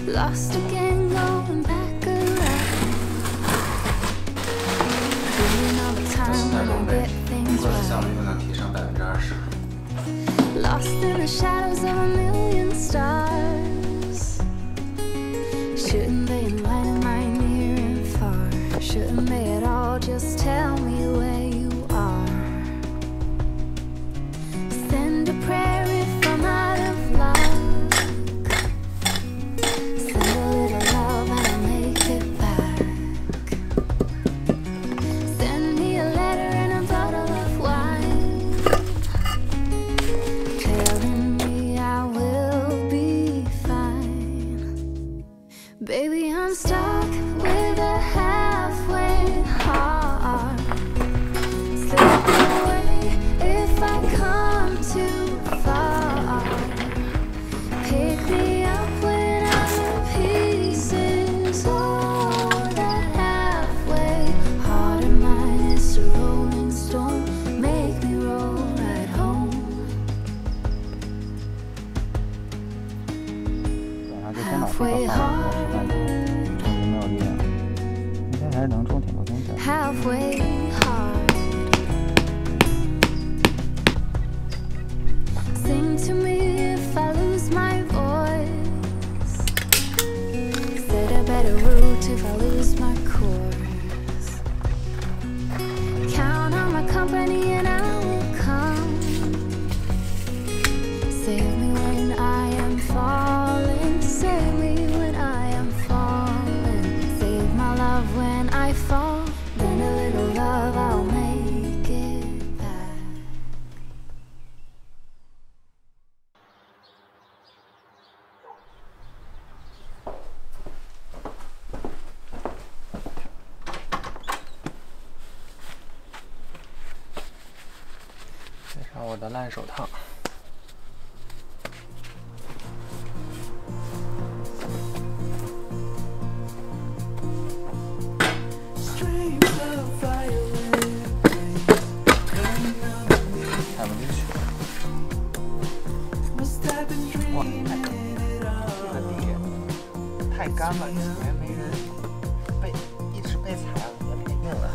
Lost again, going back around. Doing all the time when I get things right. Lost in the shadows of a million stars. Shouldn't they enlighten my near and far? Shouldn't they at all just tell me where you are? Send a prayer if I'm out of luck. Baby, I'm stuck with a halfway heart. Slip away if I come too far. Pick me up when I'm in pieces. Oh, that halfway heart of mine is a rolling stone. Make me roll right home. Halfway heart. Halfway hard. Sing to me if I lose my voice. Set a better route if I lose my course. Count on my company and I will come. Save me when I am falling. Save me when I am falling. Save my love when I fall. Then a little love, I'll make it back. 介绍我的烂手套。太干了，以前没人被一直被踩了，也太硬了。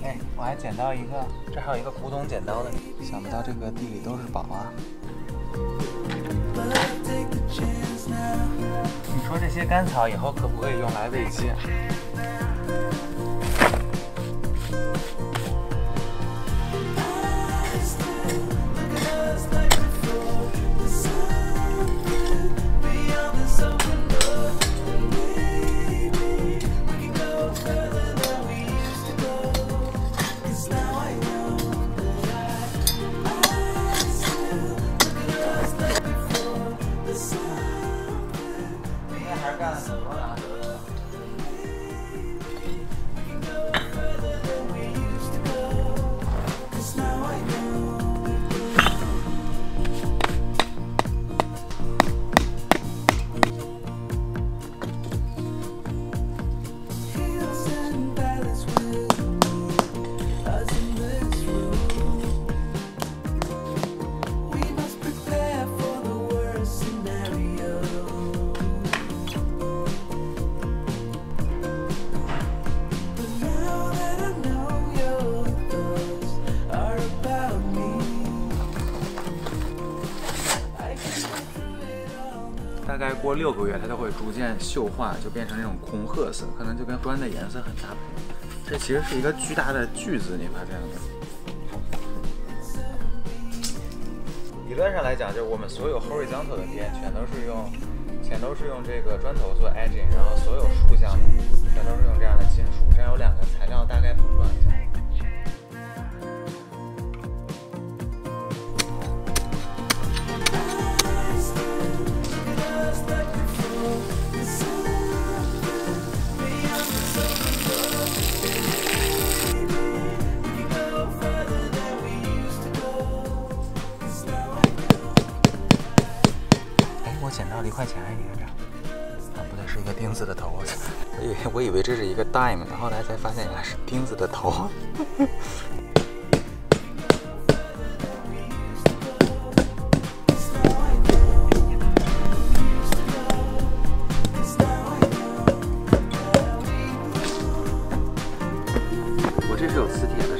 哎，我还捡到一个，这还有一个古董剪刀的，想不到这个地里都是宝啊！你说这些干草以后可不可以用来喂鸡？干了很多了。大概过6个月，它就会逐渐锈化，就变成那种红褐色，可能就跟砖的颜色很搭配。这其实是一个巨大的锯子，你发现了吗？理论上来讲，就是我们所有 horizontal 的边全都是用这个砖头做 edging， 然后所有竖向的全都是用这样的金属，这样有2个材料大概碰撞一下。dime， 然后来才发现原来是钉子的头。我这是有磁铁的。